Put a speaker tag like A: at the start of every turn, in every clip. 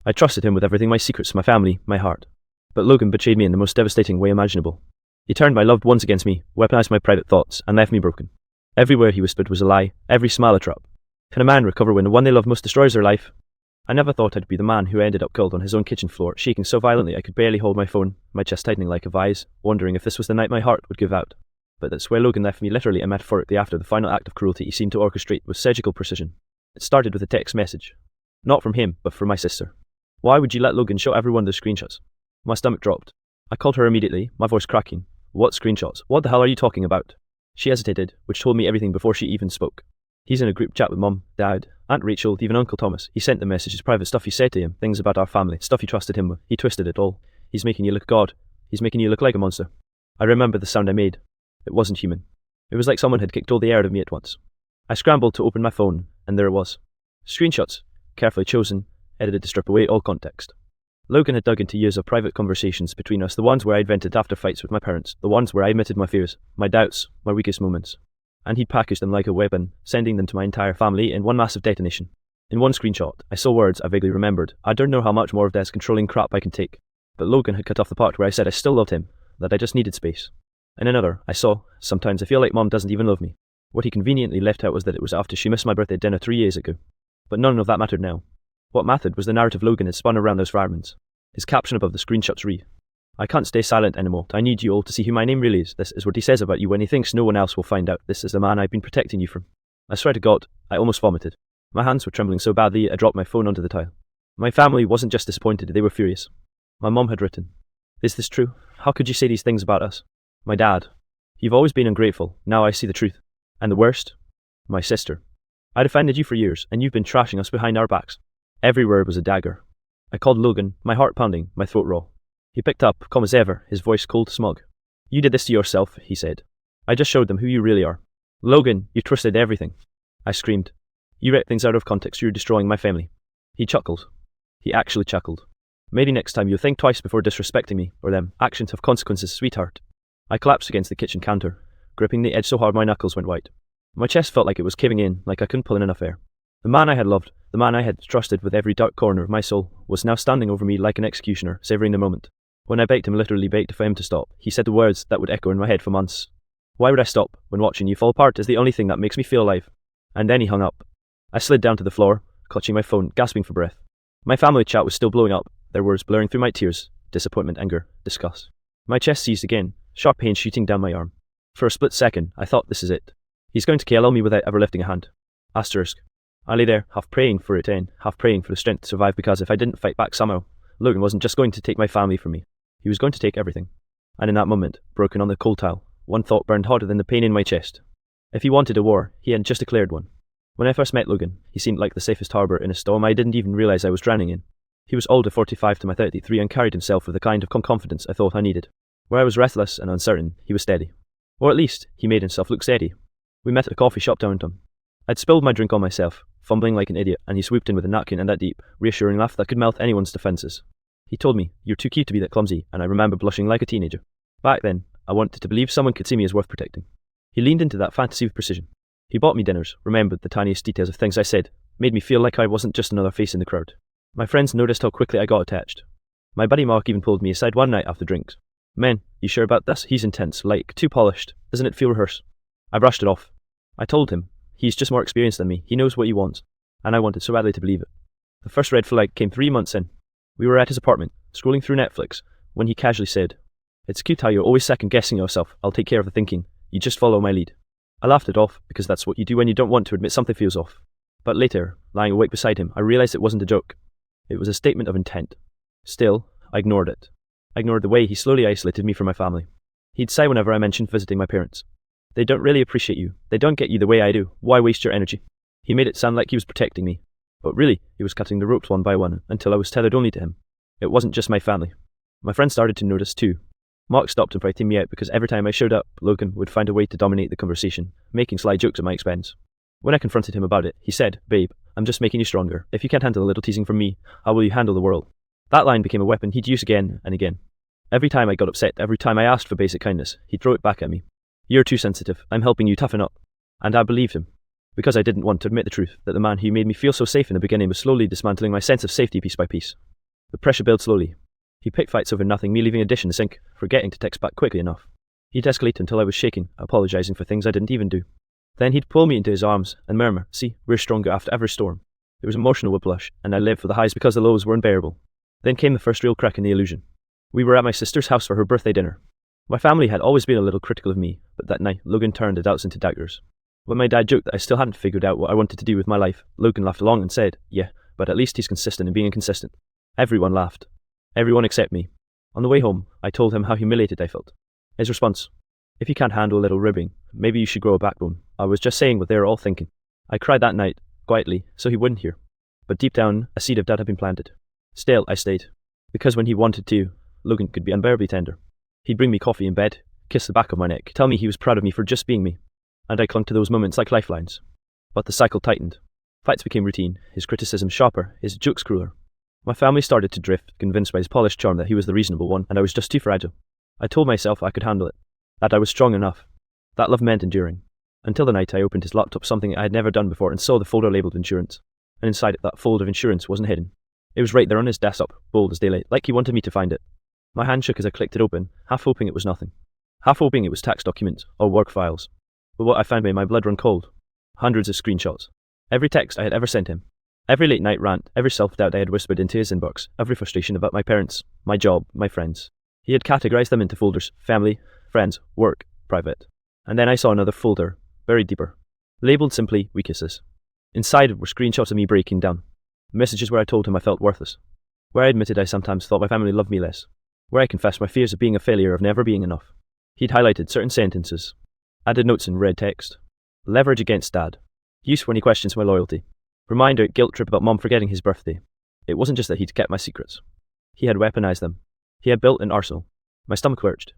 A: I trusted him with everything, my secrets, my family, my heart. But Logan betrayed me in the most devastating way imaginable. He turned my loved ones against me, weaponized my private thoughts, and left me broken. Every word he whispered was a lie, every smile a trap. Can a man recover when the one they love most destroys their life? I never thought I'd be the man who ended up killed on his own kitchen floor, shaking so violently I could barely hold my phone, my chest tightening like a vise, wondering if this was the night my heart would give out. But that's where Logan left me, literally and metaphorically, after the final act of cruelty he seemed to orchestrate with surgical precision. It started with a text message. Not from him, but from my sister. Why would you let Logan show everyone those screenshots? My stomach dropped. I called her immediately, my voice cracking. What screenshots? What the hell are you talking about? She hesitated, which told me everything before she even spoke. He's in a group chat with Mum, Dad, Aunt Rachel, even Uncle Thomas. He sent the messages, private stuff he said to him, things about our family, stuff he trusted him with. He twisted it all. He's making you look God. He's making you look like a monster. I remember the sound I made. It wasn't human. It was like someone had kicked all the air out of me at once. I scrambled to open my phone, and there it was. Screenshots, carefully chosen, edited to strip away all context. Logan had dug into years of private conversations between us, the ones where I'd vented after fights with my parents, the ones where I admitted my fears, my doubts, my weakest moments. And he'd packaged them like a weapon, sending them to my entire family in one massive detonation. In one screenshot, I saw words I vaguely remembered. I don't know how much more of this controlling crap I can take. But Logan had cut off the part where I said I still loved him, that I just needed space. In another, I saw, sometimes I feel like Mom doesn't even love me. What he conveniently left out was that it was after she missed my birthday dinner 3 years ago. But none of that mattered now. What mattered was the narrative Logan had spun around those fragments. His caption above the screenshots read, I can't stay silent anymore. I need you all to see who my name really is. This is what he says about you when he thinks no one else will find out. This is the man I've been protecting you from. I swear to God, I almost vomited. My hands were trembling so badly I dropped my phone onto the tile. My family wasn't just disappointed, they were furious. My mom had written, Is this true? How could you say these things about us? My dad, You've always been ungrateful. Now I see the truth. And the worst? My sister. I defended you for years, and you've been trashing us behind our backs. Every word was a dagger. I called Logan, my heart pounding, my throat raw. He picked up, calm as ever, his voice cold smug. You did this to yourself, he said. I just showed them who you really are. Logan, you twisted everything. I screamed. You ripped things out of context, you're destroying my family. He chuckled. He actually chuckled. Maybe next time you'll think twice before disrespecting me, or them. Actions have consequences, sweetheart. I collapsed against the kitchen counter, gripping the edge so hard my knuckles went white. My chest felt like it was caving in, like I couldn't pull in enough air. The man I had loved, the man I had trusted with every dark corner of my soul, was now standing over me like an executioner, savouring the moment. When I begged him, literally begged for him to stop, he said the words that would echo in my head for months. Why would I stop when watching you fall apart is the only thing that makes me feel alive? And then he hung up. I slid down to the floor, clutching my phone, gasping for breath. My family chat was still blowing up, their words blurring through my tears, disappointment, anger, disgust. My chest seized again, sharp pain shooting down my arm. For a split second, I thought, this is it. He's going to KLL me without ever lifting a hand. Asterisk. I lay there, half praying for it to end, half praying for the strength to survive, because if I didn't fight back somehow, Logan wasn't just going to take my family from me. He was going to take everything. And in that moment, broken on the cold tile, one thought burned harder than the pain in my chest. If he wanted a war, he had just declared one. When I first met Logan, he seemed like the safest harbour in a storm I didn't even realise I was drowning in. He was older, 45 to my 33, and carried himself with the kind of confidence I thought I needed. Where I was restless and uncertain, he was steady. Or at least, he made himself look steady. We met at a coffee shop downtown. I'd spilled my drink on myself, fumbling like an idiot, and he swooped in with a napkin and that deep, reassuring laugh that could melt anyone's defences. He told me, you're too cute to be that clumsy, and I remember blushing like a teenager. Back then, I wanted to believe someone could see me as worth protecting. He leaned into that fantasy with precision. He bought me dinners, remembered the tiniest details of things I said, made me feel like I wasn't just another face in the crowd. My friends noticed how quickly I got attached. My buddy Mark even pulled me aside one night after drinks. Man, you sure about this? He's intense, like, too polished. Doesn't it feel rehearsed? I brushed it off. I told him, he's just more experienced than me, he knows what he wants. And I wanted so badly to believe it. The first red flag came 3 months in. We were at his apartment, scrolling through Netflix, when he casually said, It's cute how you're always second-guessing yourself. I'll take care of the thinking. You just follow my lead. I laughed it off, because that's what you do when you don't want to admit something feels off. But later, lying awake beside him, I realised it wasn't a joke. It was a statement of intent. Still, I ignored it. I ignored the way he slowly isolated me from my family. He'd say whenever I mentioned visiting my parents, They don't really appreciate you. They don't get you the way I do. Why waste your energy? He made it sound like he was protecting me. But really, he was cutting the ropes one by one, until I was tethered only to him. It wasn't just my family. My friends started to notice too. Mark stopped inviting me out because every time I showed up, Logan would find a way to dominate the conversation, making sly jokes at my expense. When I confronted him about it, he said, Babe, I'm just making you stronger. If you can't handle a little teasing from me, how will you handle the world? That line became a weapon he'd use again and again. Every time I got upset, every time I asked for basic kindness, he'd throw it back at me. You're too sensitive. I'm helping you toughen up. And I believed him. Because I didn't want to admit the truth, that the man who made me feel so safe in the beginning was slowly dismantling my sense of safety piece by piece. The pressure built slowly. He picked fights over nothing, me leaving a dish in the sink, forgetting to text back quickly enough. He'd escalate until I was shaking, apologizing for things I didn't even do. Then he'd pull me into his arms and murmur, "See, we're stronger after every storm." It was emotional whiplash, and I lived for the highs because the lows were unbearable. Then came the first real crack in the illusion. We were at my sister's house for her birthday dinner. My family had always been a little critical of me, but that night, Logan turned the doubts into doubters. When my dad joked that I still hadn't figured out what I wanted to do with my life, Logan laughed along and said, "Yeah, but at least he's consistent in being inconsistent." Everyone laughed. Everyone except me. On the way home, I told him how humiliated I felt. His response, "If you can't handle a little ribbing, maybe you should grow a backbone." I was just saying what they were all thinking. I cried that night, quietly, so he wouldn't hear. But deep down, a seed of doubt had been planted. Still, I stayed. Because when he wanted to, Logan could be unbearably tender. He'd bring me coffee in bed, kiss the back of my neck, tell me he was proud of me for just being me. And I clung to those moments like lifelines. But the cycle tightened. Fights became routine, his criticism sharper, his jokes crueler. My family started to drift, convinced by his polished charm that he was the reasonable one, and I was just too fragile. I told myself I could handle it, that I was strong enough. That love meant enduring. Until the night I opened his laptop, something I had never done before, and saw the folder labelled insurance. And inside it, that fold of insurance wasn't hidden. It was right there on his desktop, bold as daylight, like he wanted me to find it. My hand shook as I clicked it open, half hoping it was nothing. Half hoping it was tax documents or work files. But what I found made my blood run cold. Hundreds of screenshots. Every text I had ever sent him. Every late night rant, every self-doubt I had whispered into his inbox, every frustration about my parents, my job, my friends. He had categorized them into folders: family, friends, work, private. And then I saw another folder, buried deeper, labelled simply "We Kisses." Inside were screenshots of me breaking down. Messages where I told him I felt worthless. Where I admitted I sometimes thought my family loved me less. Where I confessed my fears of being a failure, of never being enough. He'd highlighted certain sentences, added notes in red text. Leverage against dad. Use when he questions my loyalty. Reminder, guilt trip about mom forgetting his birthday. It wasn't just that he'd kept my secrets. He had weaponized them. He had built an arsenal. My stomach lurched.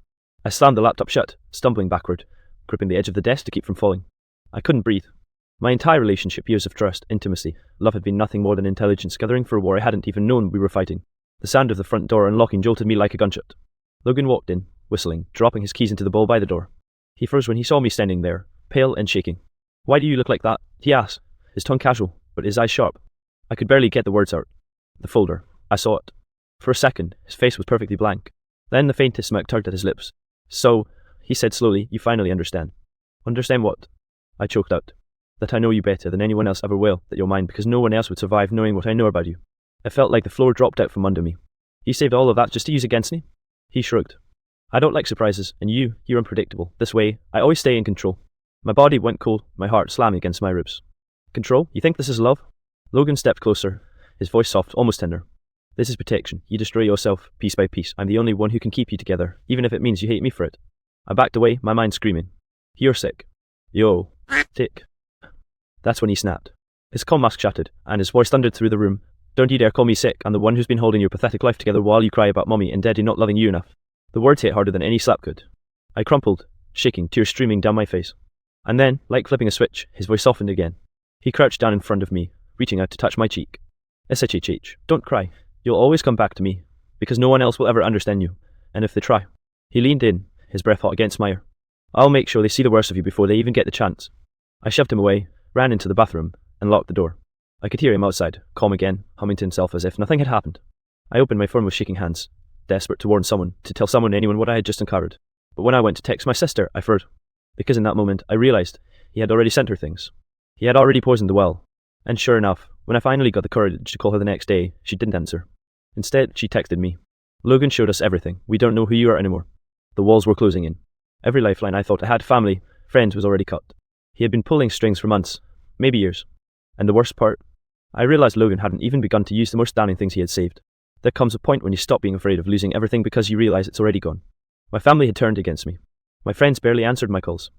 A: I slammed the laptop shut, stumbling backward, gripping the edge of the desk to keep from falling. I couldn't breathe. My entire relationship, years of trust, intimacy, love had been nothing more than intelligence gathering for a war I hadn't even known we were fighting. The sound of the front door unlocking jolted me like a gunshot. Logan walked in, whistling, dropping his keys into the bowl by the door. He froze when he saw me standing there, pale and shaking. "Why do you look like that?" he asked, his tongue casual, but his eyes sharp. I could barely get the words out. The folder. I saw it. For a second, his face was perfectly blank. Then the faintest smirk tugged at his lips. "So," he said slowly, "you finally understand." "Understand what?" I choked out. "That I know you better than anyone else ever will, that you're mine because no one else would survive knowing what I know about you." It felt like the floor dropped out from under me. He saved all of that just to use against me? He shrugged. "I don't like surprises, and you're unpredictable. This way, I always stay in control." My body went cold, my heart slamming against my ribs. "Control? You think this is love?" Logan stepped closer, his voice soft, almost tender. "This is protection. You destroy yourself, piece by piece. I'm the only one who can keep you together, even if it means you hate me for it." I backed away, my mind screaming. "You're sick." "Yo. Sick." That's when he snapped. His calm mask shattered, and his voice thundered through the room. "Don't you dare call me sick. I'm the one who's been holding your pathetic life together while you cry about mommy and daddy not loving you enough." The words hit harder than any slap could. I crumpled, shaking, tears streaming down my face. And then, like flipping a switch, his voice softened again. He crouched down in front of me, reaching out to touch my cheek. "SHHH, don't cry. You'll always come back to me, because no one else will ever understand you. And if they try..." He leaned in, his breath hot against my ear. "I'll make sure they see the worst of you before they even get the chance." I shoved him away, ran into the bathroom, and locked the door. I could hear him outside, calm again, humming to himself as if nothing had happened. I opened my phone with shaking hands, desperate to warn someone, to tell someone, anyone, what I had just uncovered. But when I went to text my sister, I froze. Because in that moment, I realized he had already sent her things. He had already poisoned the well. And sure enough, when I finally got the courage to call her the next day, she didn't answer. Instead, she texted me. "Logan showed us everything. We don't know who you are anymore." The walls were closing in. Every lifeline I thought I had, family, friends, was already cut. He had been pulling strings for months, maybe years. And the worst part? I realized Logan hadn't even begun to use the most damning things he had saved. There comes a point when you stop being afraid of losing everything because you realize it's already gone. My family had turned against me. My friends barely answered my calls.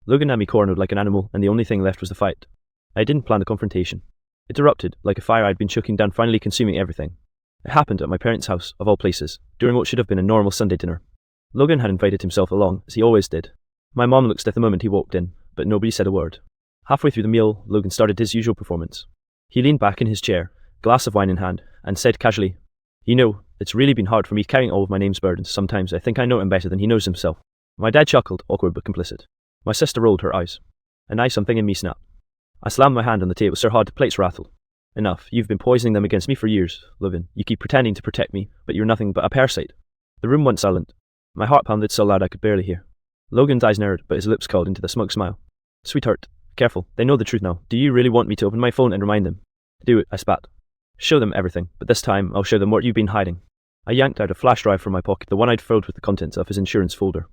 A: Logan had me cornered like an animal, and the only thing left was the fight. I didn't plan the confrontation. It erupted, like a fire I'd been choking down, finally consuming everything. It happened at my parents' house, of all places, during what should have been a normal Sunday dinner. Logan had invited himself along, as he always did. My mom looked stiff the moment he walked in, but nobody said a word. Halfway through the meal, Logan started his usual performance. He leaned back in his chair, glass of wine in hand, and said casually, "You know, it's really been hard for me carrying all of my name's burdens. Sometimes I think I know him better than he knows himself." My dad chuckled, awkward but complicit. My sister rolled her eyes. And something in me snapped. I slammed my hand on the table so hard the plates rattled. Enough. You've been poisoning them against me for years, Logan. You keep pretending to protect me, but you're nothing but a parasite. The room went silent. My heart pounded so loud I could barely hear. Logan's eyes narrowed, but his lips curled into the smug smile. Sweetheart, careful. They know the truth now. Do you really want me to open my phone and remind them? Do it, I spat. Show them everything, but this time I'll show them what you've been hiding. I yanked out a flash drive from my pocket, the one I'd filled with the contents of his insurance folder.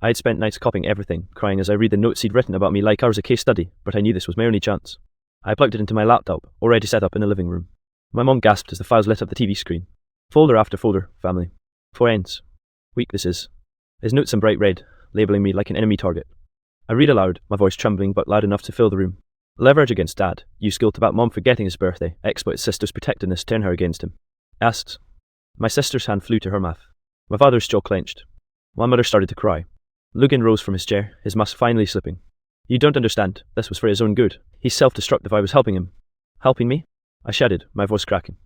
A: I had spent nights copying everything, crying as I read the notes he'd written about me like I was a case study, but I knew this was my only chance. I plugged it into my laptop, already set up in the living room. My mom gasped as the files lit up the TV screen. Folder after folder, family. 4 ends. Weaknesses. His notes in bright red, labelling me like an enemy target. I read aloud, my voice trembling but loud enough to fill the room. Leverage against Dad. Use guilt about Mom forgetting his birthday. Exploit sister's protectiveness, turn her against him. Asks. My sister's hand flew to her mouth. My father's jaw clenched. My mother started to cry. Logan rose from his chair, his mask finally slipping. You don't understand. This was for his own good. He's self-destructive. I was helping him. Helping me? I shouted, my voice cracking.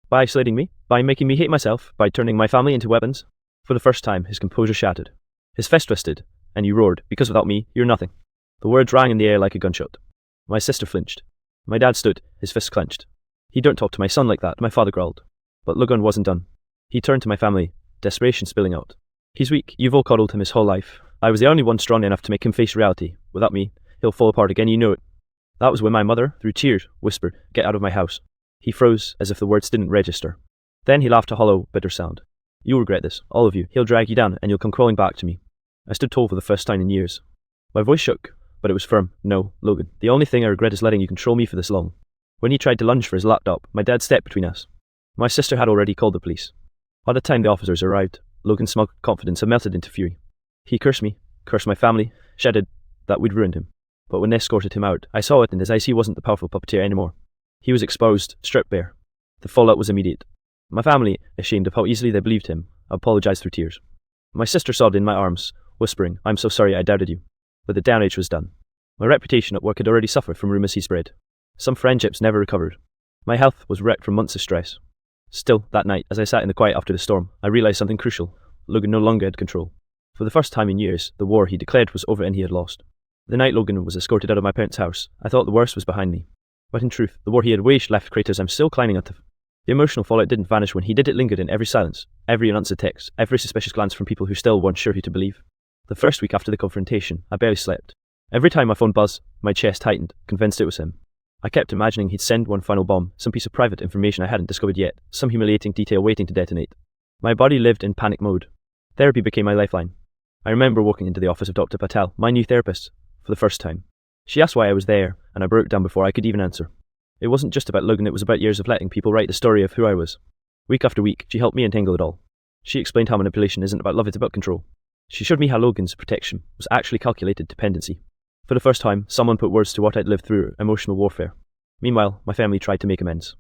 A: By isolating me? By making me hate myself? By turning my family into weapons? For the first time, his composure shattered. His fist twisted, and you roared, because without me, you're nothing. The words rang in the air like a gunshot. My sister flinched. My dad stood, his fists clenched. You don't talk to my son like that, my father growled. But Logan wasn't done. He turned to my family, desperation spilling out. He's weak. You've all coddled him his whole life. I was the only one strong enough to make him face reality. Without me, he'll fall apart again, you know it. That was when my mother, through tears, whispered, Get out of my house. He froze, as if the words didn't register. Then he laughed a hollow, bitter sound. You'll regret this, all of you. He'll drag you down, and you'll come crawling back to me. I stood tall for the first time in years. My voice shook, but it was firm. No, Logan, the only thing I regret is letting you control me for this long. When he tried to lunge for his laptop, my dad stepped between us. My sister had already called the police. By the time the officers arrived, Logan's smug confidence had melted into fury. He cursed me, cursed my family, shouted that we'd ruined him. But when they escorted him out, I saw it in his eyes. He wasn't the powerful puppeteer anymore. He was exposed, stripped bare. The fallout was immediate. My family, ashamed of how easily they believed him, apologized through tears. My sister sobbed in my arms, whispering, I'm so sorry I doubted you. But the damage was done. My reputation at work had already suffered from rumours he spread. Some friendships never recovered. My health was wrecked from months of stress. Still, that night, as I sat in the quiet after the storm, I realised something crucial. Logan no longer had control. For the first time in years, the war he declared was over and he had lost. The night Logan was escorted out of my parents' house, I thought the worst was behind me. But in truth, the war he had waged left craters I'm still climbing out of. The emotional fallout didn't vanish when he did. It lingered in every silence, every unanswered text, every suspicious glance from people who still weren't sure who to believe. The first week after the confrontation, I barely slept. Every time my phone buzzed, my chest tightened, convinced it was him. I kept imagining he'd send one final bomb, some piece of private information I hadn't discovered yet, some humiliating detail waiting to detonate. My body lived in panic mode. Therapy became my lifeline. I remember walking into the office of Dr. Patel, my new therapist, for the first time. She asked why I was there, and I broke down before I could even answer. It wasn't just about Logan, it was about years of letting people write the story of who I was. Week after week, she helped me untangle it all. She explained how manipulation isn't about love, it's about control. She showed me how Logan's protection was actually calculated dependency. For the first time, someone put words to what I'd lived through, emotional warfare. Meanwhile, my family tried to make amends.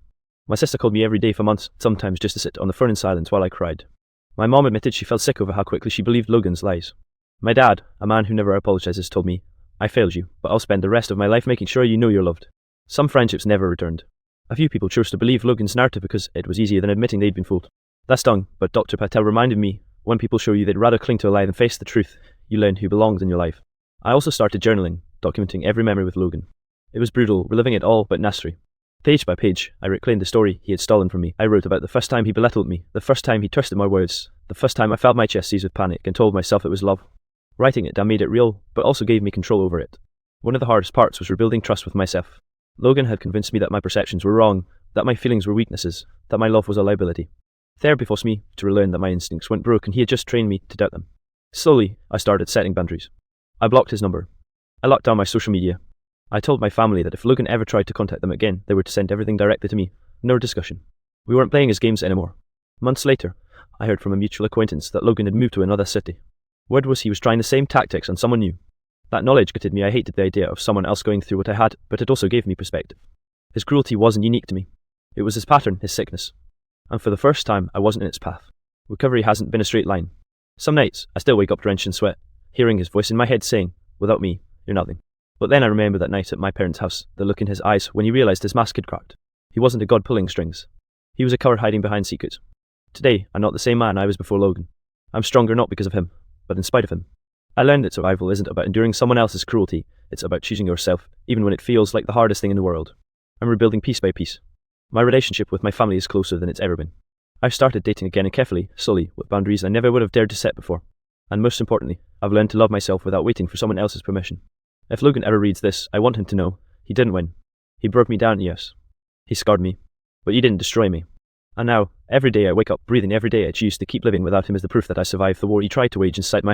A: My sister called me every day for months, sometimes just to sit on the phone in silence while I cried. My mom admitted she felt sick over how quickly she believed Logan's lies. My dad, a man who never apologizes, told me, I failed you, but I'll spend the rest of my life making sure you know you're loved. Some friendships never returned. A few people chose to believe Logan's narrative because it was easier than admitting they'd been fooled. That stung, but Dr. Patel reminded me, when people show you they'd rather cling to a lie than face the truth, you learn who belongs in your life. I also started journaling, documenting every memory with Logan. It was brutal, reliving it all but necessary. Page by page, I reclaimed the story he had stolen from me. I wrote about the first time he belittled me, the first time he twisted my words, the first time I felt my chest seize with panic and told myself it was love. Writing it made it real, but also gave me control over it. One of the hardest parts was rebuilding trust with myself. Logan had convinced me that my perceptions were wrong, that my feelings were weaknesses, that my love was a liability. Therapy forced me to relearn that my instincts went broke and he had just trained me to doubt them. Slowly, I started setting boundaries. I blocked his number. I locked down my social media. I told my family that if Logan ever tried to contact them again, they were to send everything directly to me. No discussion. We weren't playing his games anymore. Months later, I heard from a mutual acquaintance that Logan had moved to another city. Word was he was trying the same tactics on someone new. That knowledge gutted me. I hated the idea of someone else going through what I had, but it also gave me perspective. His cruelty wasn't unique to me. It was his pattern, his sickness. And for the first time, I wasn't in its path. Recovery hasn't been a straight line. Some nights, I still wake up drenched in sweat, hearing his voice in my head saying, without me, you're nothing. But then I remember that night at my parents' house, the look in his eyes when he realised his mask had cracked. He wasn't a god pulling strings. He was a coward hiding behind secrets. Today, I'm not the same man I was before Logan. I'm stronger not because of him, but in spite of him. I learned that survival isn't about enduring someone else's cruelty, it's about choosing yourself, even when it feels like the hardest thing in the world. I'm rebuilding piece by piece. My relationship with my family is closer than it's ever been. I've started dating again and carefully, slowly, with boundaries I never would have dared to set before. And most importantly, I've learned to love myself without waiting for someone else's permission. If Logan ever reads this, I want him to know, he didn't win. He broke me down, yes. He scarred me. But he didn't destroy me. And now, every day I wake up breathing, every day I choose to keep living without him as the proof that I survived the war he tried to wage inside my heart.